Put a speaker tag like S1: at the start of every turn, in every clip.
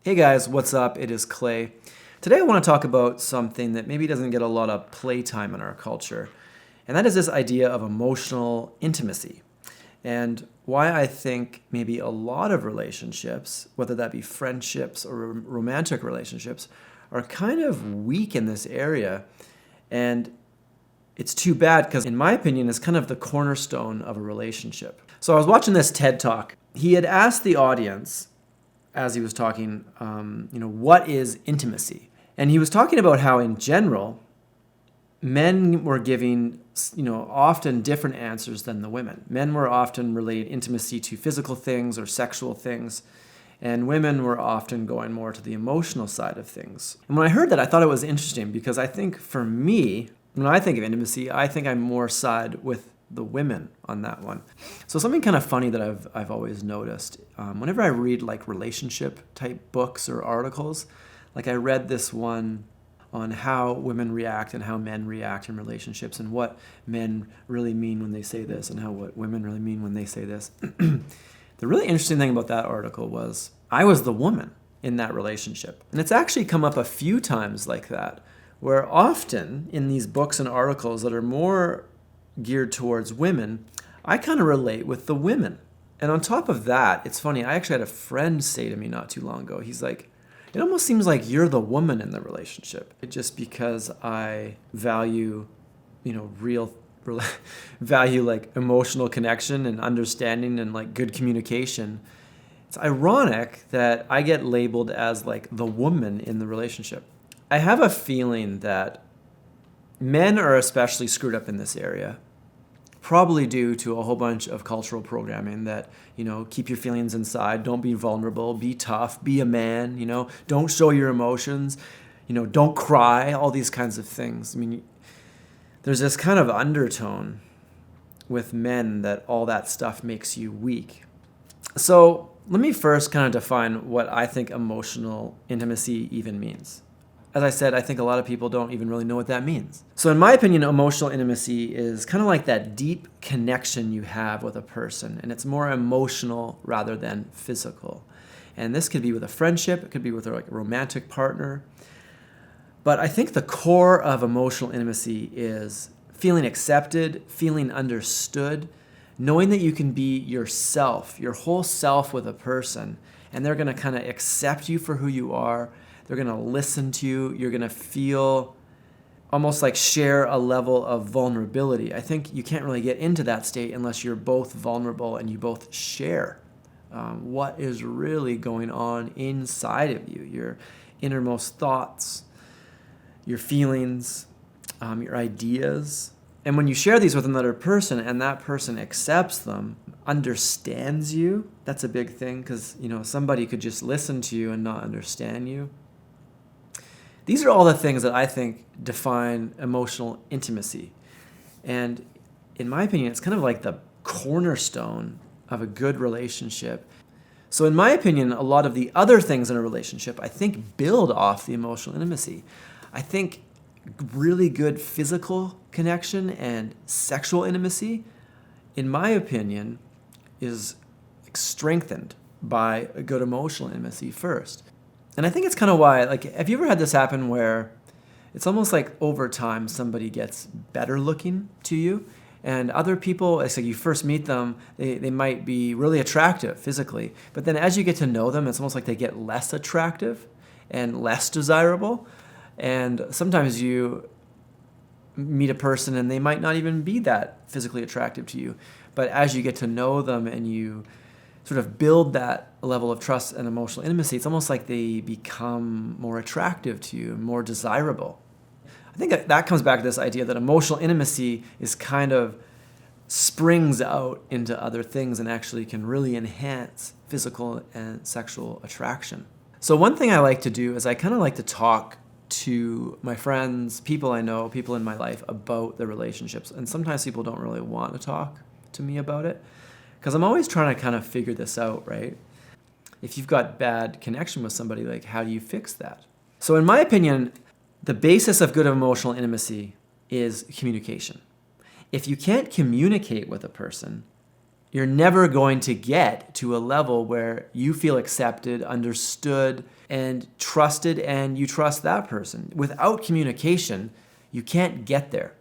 S1: Hey guys, what's up? It is Clay. Today I want to talk about something that maybe doesn't get a lot of playtime in our culture, and that is this idea of emotional intimacy. And why I think maybe a lot of relationships, whether that be friendships or romantic relationships, are kind of weak in this area. And it's too bad because, in my opinion, it's kind of the cornerstone of a relationship. So I was watching this TED Talk. He had asked the audience, as he was talking, what is intimacy? And he was talking about how, in general, men were giving, often different answers than the women. Men were often relating intimacy to physical things or sexual things, and women were often going more to the emotional side of things. And when I heard that, I thought it was interesting because I think for me, when I think of intimacy, I think I'm more side with the women on that one. So something kind of funny that I've always noticed, whenever I read like relationship type books or articles, like I read this one on how women react and how men react in relationships and what men really mean when they say this and what women really mean when they say this. The really interesting thing about that article was I was the woman in that relationship. And it's actually come up a few times like that, where often in these books and articles that are more geared towards women, I kind of relate with the women. And on top of that, it's funny, I actually had a friend say to me not too long ago, he's like, it almost seems like you're the woman in the relationship. Just because I value, value like emotional connection and understanding and like good communication. It's ironic that I get labeled as like the woman in the relationship. I have a feeling that men are especially screwed up in this area, probably due to a whole bunch of cultural programming that, keep your feelings inside, don't be vulnerable, be tough, be a man, don't show your emotions, don't cry, all these kinds of things. I mean, there's this kind of undertone with men that all that stuff makes you weak. So let me first kind of define what I think emotional intimacy even means. As I said, I think a lot of people don't even really know what that means. So in my opinion, emotional intimacy is kind of like that deep connection you have with a person, and it's more emotional rather than physical. And this could be with a friendship, it could be with a romantic partner. But I think the core of emotional intimacy is feeling accepted, feeling understood, knowing that you can be yourself, your whole self with a person, and they're going to kind of accept you for who you are. They're going to listen to you. You're going to feel almost like share a level of vulnerability. I think you can't really get into that state unless you're both vulnerable and you both share what is really going on inside of you, your innermost thoughts, your feelings, your ideas. And when you share these with another person and that person accepts them, understands you, that's a big thing because, somebody could just listen to you and not understand you. These are all the things that I think define emotional intimacy. And in my opinion, it's kind of like the cornerstone of a good relationship. So in my opinion, a lot of the other things in a relationship, I think, build off the emotional intimacy. I think really good physical connection and sexual intimacy, in my opinion, is strengthened by a good emotional intimacy first. And I think it's kind of why, have you ever had this happen where it's almost like over time somebody gets better looking to you, and other people, it's like you first meet them, they might be really attractive physically, but then as you get to know them, it's almost like they get less attractive and less desirable. And sometimes you meet a person and they might not even be that physically attractive to you, but as you get to know them and you sort of build that level of trust and emotional intimacy, it's almost like they become more attractive to you, more desirable. I think that comes back to this idea that emotional intimacy is kind of springs out into other things and actually can really enhance physical and sexual attraction. So one thing I like to do is I kind of like to talk to my friends, people I know, people in my life about their relationships. And sometimes people don't really want to talk to me about it, because I'm always trying to kind of figure this out, right? If you've got bad connection with somebody, like how do you fix that? So in my opinion, the basis of good emotional intimacy is communication. If you can't communicate with a person, you're never going to get to a level where you feel accepted, understood, and trusted, and you trust that person. Without communication, you can't get there.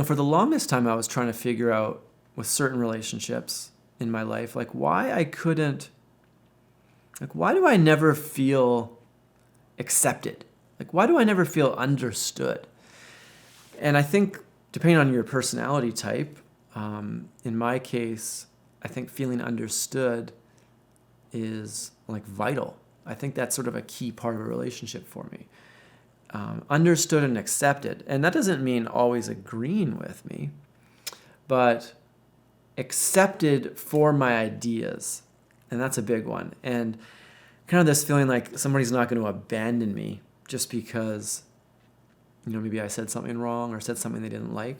S1: For the longest time, I was trying to figure out with certain relationships in my life, why do I never feel accepted? Why do I never feel understood? And I think, depending on your personality type, in my case, I think feeling understood is vital. I think that's sort of a key part of a relationship for me. Understood and accepted. And that doesn't mean always agreeing with me, but accepted for my ideas. And that's a big one. And kind of this feeling like somebody's not going to abandon me just because, maybe I said something wrong or said something they didn't like.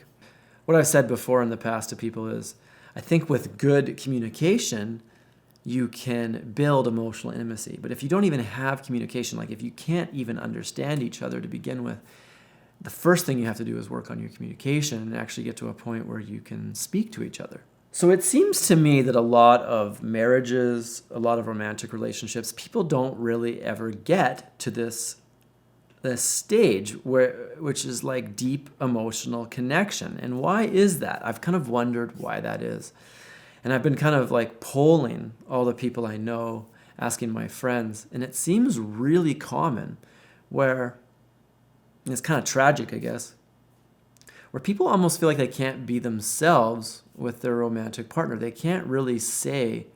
S1: What I've said before in the past to people is, I think with good communication, you can build emotional intimacy. But if you don't even have communication, if you can't even understand each other to begin with, the first thing you have to do is work on your communication and actually get to a point where you can speak to each other. So it seems to me that a lot of marriages, a lot of romantic relationships, people don't really ever get to this stage which is deep emotional connection. And why is that? I've kind of wondered why that is. And I've been kind of polling all the people I know, asking my friends, and it seems really common where, and it's kind of tragic, I guess, where people almost feel like they can't be themselves with their romantic partner. They can't really say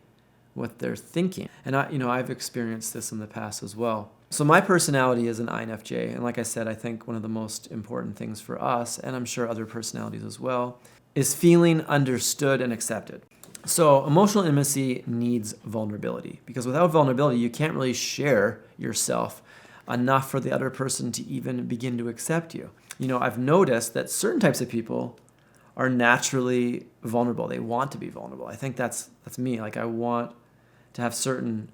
S1: what they're thinking. And I've experienced this in the past as well. So my personality is an INFJ, and like I said, I think one of the most important things for us, and I'm sure other personalities as well, is feeling understood and accepted. So emotional intimacy needs vulnerability, because without vulnerability, you can't really share yourself enough for the other person to even begin to accept you. I've noticed that certain types of people are naturally vulnerable. They want to be vulnerable. I think that's me. I want to have certain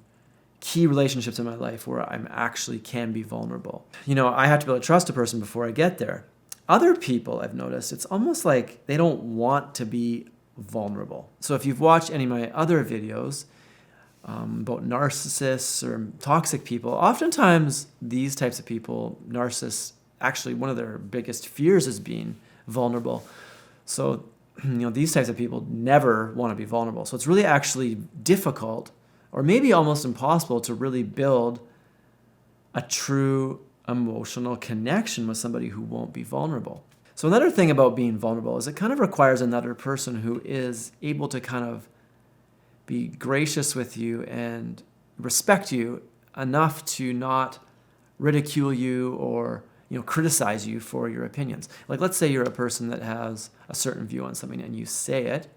S1: key relationships in my life where I'm actually can be vulnerable. I have to be able to trust a person before I get there. Other people, I've noticed, it's almost like they don't want to be vulnerable. So if you've watched any of my other videos about narcissists or toxic people, oftentimes these types of people, narcissists, actually one of their biggest fears is being vulnerable. So, these types of people never want to be vulnerable. So it's really actually difficult, or maybe almost impossible, to really build a true emotional connection with somebody who won't be vulnerable. So another thing about being vulnerable is it kind of requires another person who is able to kind of be gracious with you and respect you enough to not ridicule you or criticize you for your opinions. Let's say you're a person that has a certain view on something and you say it,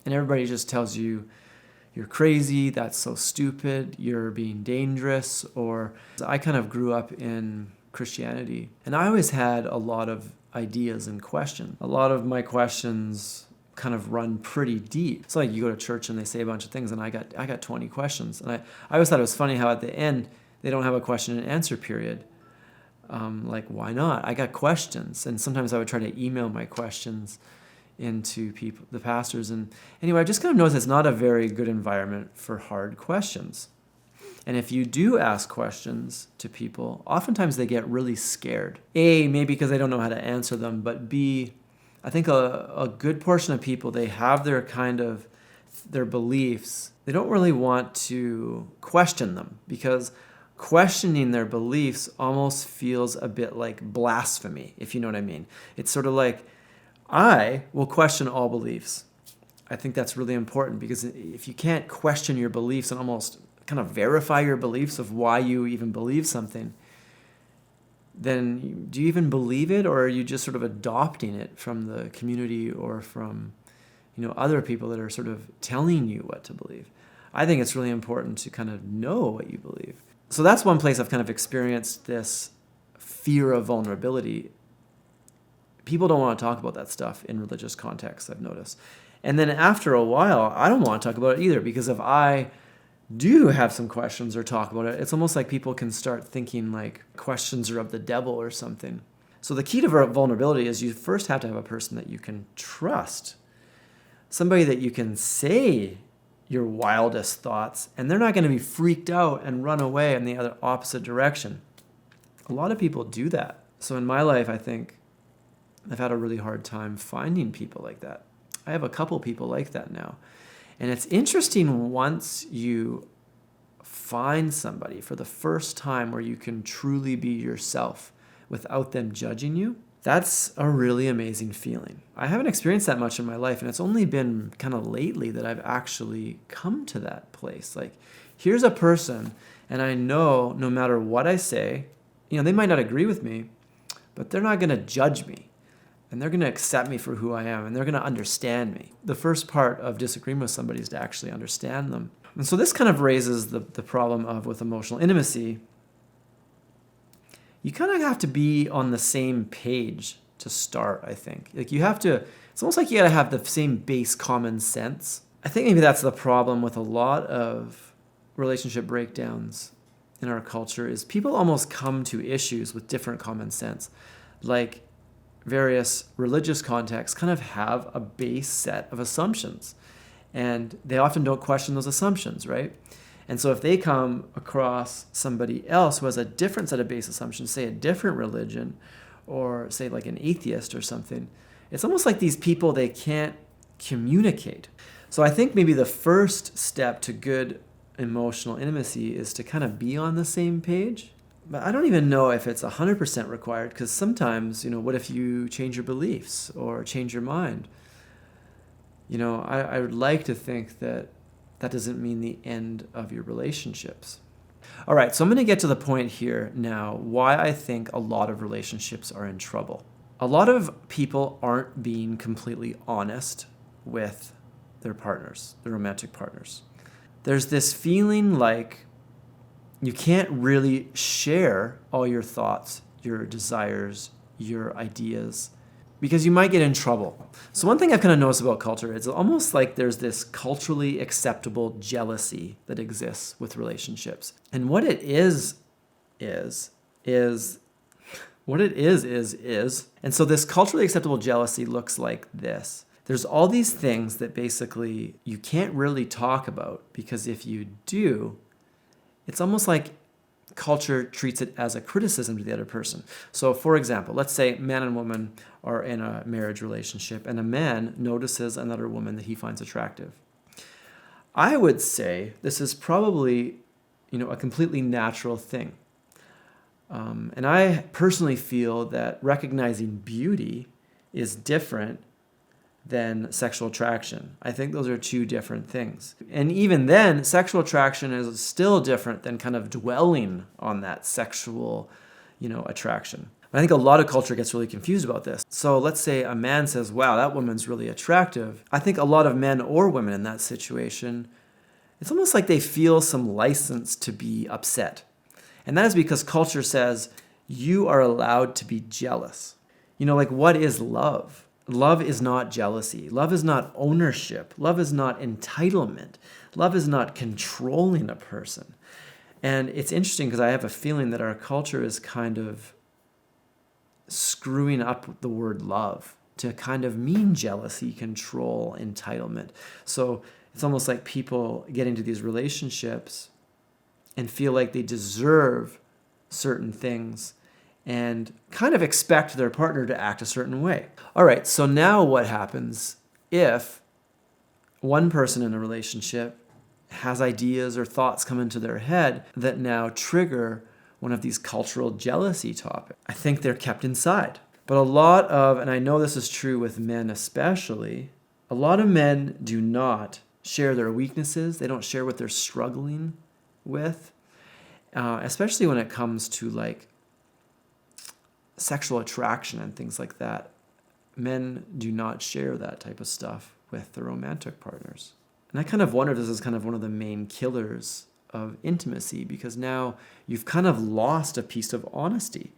S1: and everybody just tells you you're crazy, that's so stupid, you're being dangerous. Or I kind of grew up in Christianity, and I always had a lot of ideas and questions. A lot of my questions kind of run pretty deep. It's you go to church and they say a bunch of things, and I got 20 questions. And I always thought it was funny how at the end they don't have a question and answer period. Why not? I got questions, and sometimes I would try to email my questions into people, the pastors. And anyway, I just kind of noticed it's not a very good environment for hard questions. And if you do ask questions to people, oftentimes they get really scared. A, maybe because they don't know how to answer them, but B, I think a good portion of people, they have their beliefs. They don't really want to question them, because questioning their beliefs almost feels a bit like blasphemy, if you know what I mean. It's sort of like, I will question all beliefs. I think that's really important, because if you can't question your beliefs and almost kind of verify your beliefs of why you even believe something, then do you even believe it, or are you just sort of adopting it from the community or from other people that are sort of telling you what to believe? I think it's really important to kind of know what you believe. So that's one place I've kind of experienced this fear of vulnerability. People don't want to talk about that stuff in religious contexts, I've noticed. And then after a while, I don't want to talk about it either, because if I do have some questions or talk about it, it's almost like people can start thinking questions are of the devil or something. So the key to vulnerability is you first have to have a person that you can trust. somebody that you can say your wildest thoughts and they're not going to be freaked out and run away in the other opposite direction. A lot of people do that. So in my life, I think I've had a really hard time finding people like that. I have a couple people like that now. And it's interesting once you find somebody for the first time where you can truly be yourself without them judging you. That's a really amazing feeling. I haven't experienced that much in my life, and it's only been kind of lately that I've actually come to that place. Like, here's a person, and I know no matter what I say, they might not agree with me, but they're not going to judge me. And they're going to accept me for who I am, and they're going to understand me. The first part of disagreeing with somebody is to actually understand them. And so this kind of raises the problem of, with emotional intimacy, you kind of have to be on the same page to start, I think. Like it's almost like you got to have the same base common sense. I think maybe that's the problem with a lot of relationship breakdowns in our culture is people almost come to issues with different common sense. Like various religious contexts kind of have a base set of assumptions, and they often don't question those assumptions, right? And so if they come across somebody else who has a different set of base assumptions, say a different religion, or say like an atheist or something, it's almost like these people, they can't communicate. So I think maybe the first step to good emotional intimacy is to kind of be on the same page. But I don't even know if it's 100% required, because sometimes, what if you change your beliefs or change your mind? I would like to think that doesn't mean the end of your relationships. All right, so I'm going to get to the point here now why I think a lot of relationships are in trouble. A lot of people aren't being completely honest with their partners, their romantic partners. There's this feeling like you can't really share all your thoughts, your desires, your ideas, because you might get in trouble. So one thing I've kind of noticed about culture is it's like there's this culturally acceptable jealousy that exists with relationships. And what it is. And so this culturally acceptable jealousy looks like this. There's all these things that basically you can't really talk about, because if you do, it's almost like culture treats it as a criticism to the other person. So for example, let's say man and woman are in a marriage relationship and a man notices another woman that he finds attractive. I would say this is probably, a completely natural thing. And I personally feel that recognizing beauty is different than sexual attraction. I think those are two different things. And even then, sexual attraction is still different than kind of dwelling on that sexual, attraction. I think a lot of culture gets really confused about this. So let's say a man says, wow, that woman's really attractive. I think a lot of men or women in that situation, it's almost like they feel some license to be upset. And that is because culture says you are allowed to be jealous. Like, what is love? Love is not jealousy. Love is not ownership. Love is not entitlement. Love is not controlling a person. And it's interesting because I have a feeling that our culture is kind of screwing up the word love to kind of mean jealousy, control, entitlement. So it's almost like people get into these relationships and feel like they deserve certain things and kind of expect their partner to act a certain way. All right, so now what happens if one person in a relationship has ideas or thoughts come into their head that now trigger one of these cultural jealousy topics? I think they're kept inside. But a lot of, and I know this is true with men especially, a lot of men do not share their weaknesses. They don't share what they're struggling with, especially when it comes to like sexual attraction and things like that. Men do not share that type of stuff with their romantic partners. And I kind of wonder if this is kind of one of the main killers of intimacy, because now you've kind of lost a piece of honesty.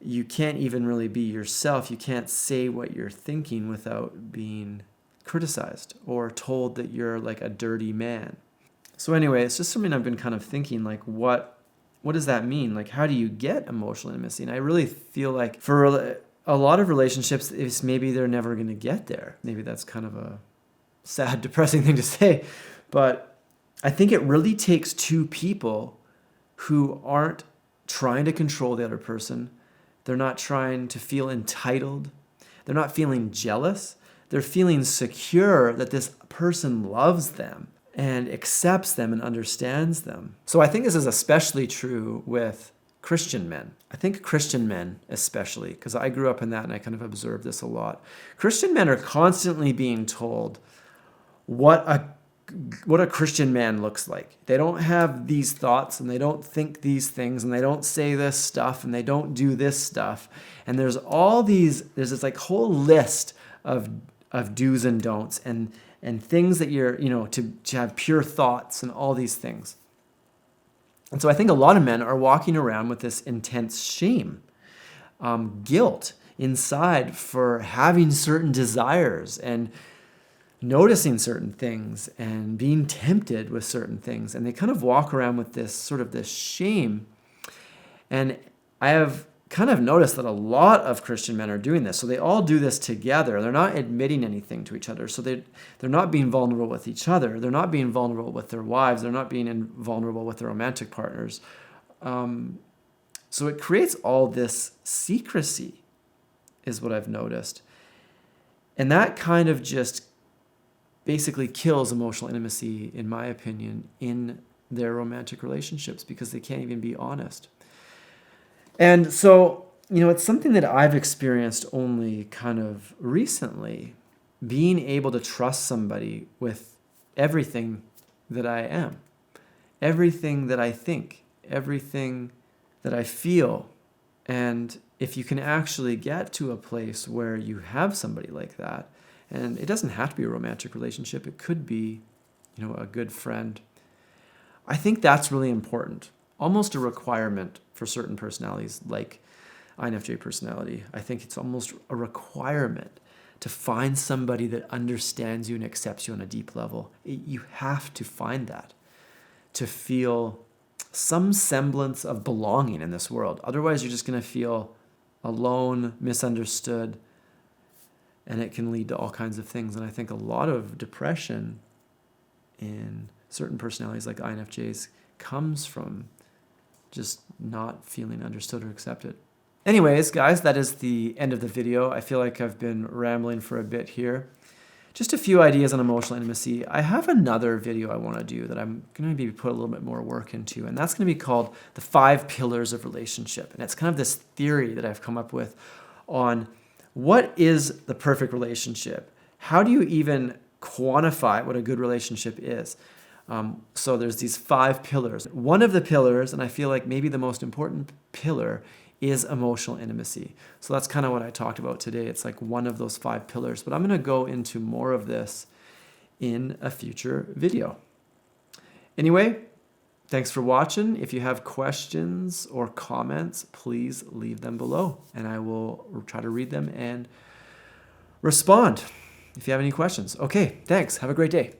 S1: You can't even really be yourself. You can't say what you're thinking without being criticized or told that you're like a dirty man. So anyway, it's just something I've been kind of thinking, like, what does that mean? Like, how do you get emotional intimacy? And I really feel like for a lot of relationships, maybe they're never going to get there. Maybe that's kind of a sad, depressing thing to say, but I think it really takes two people who aren't trying to control the other person. They're not trying to feel entitled. They're not feeling jealous. They're feeling secure that this person loves them and accepts them and understands them. So I think this is especially true with Christian men. I think Christian men especially, because I grew up in that and I kind of observed this a lot. Christian men are constantly being told what a Christian man looks like. They don't have these thoughts and they don't think these things and they don't say this stuff and they don't do this stuff. And there's this like whole list of do's and don'ts and things that you're, to have pure thoughts and all these things. And so I think a lot of men are walking around with this intense shame, guilt inside for having certain desires and noticing certain things and being tempted with certain things. And they kind of walk around with this shame. And I have kind of noticed that a lot of Christian men are doing this. So they all do this together. They're not admitting anything to each other. So they're not being vulnerable with each other. They're not being vulnerable with their wives. They're not being vulnerable with their romantic partners. So it creates all this secrecy, is what I've noticed. And that kind of just basically kills emotional intimacy, in my opinion, in their romantic relationships because they can't even be honest. And so, it's something that I've experienced only kind of recently, being able to trust somebody with everything that I am, everything that I think, everything that I feel. And if you can actually get to a place where you have somebody like that, and it doesn't have to be a romantic relationship, it could be, a good friend. I think that's really important. Almost a requirement for certain personalities like INFJ personality. I think it's almost a requirement to find somebody that understands you and accepts you on a deep level. You have to find that to feel some semblance of belonging in this world. Otherwise, you're just going to feel alone, misunderstood, and it can lead to all kinds of things. And I think a lot of depression in certain personalities like INFJs comes from just not feeling understood or accepted. Anyways, guys, that is the end of the video. I feel like I've been rambling for a bit here. Just a few ideas on emotional intimacy. I have another video I want to do that I'm going to maybe put a little bit more work into, and that's going to be called The 5 Pillars of Relationship. And it's kind of this theory that I've come up with on what is the perfect relationship? How do you even quantify what a good relationship is? So there's these 5 pillars. One of the pillars, and I feel like maybe the most important pillar, is emotional intimacy. So that's kind of what I talked about today. It's like one of those 5 pillars, but I'm going to go into more of this in a future video. Anyway, thanks for watching. If you have questions or comments, please leave them below, and I will try to read them and respond if you have any questions. Okay, thanks. Have a great day.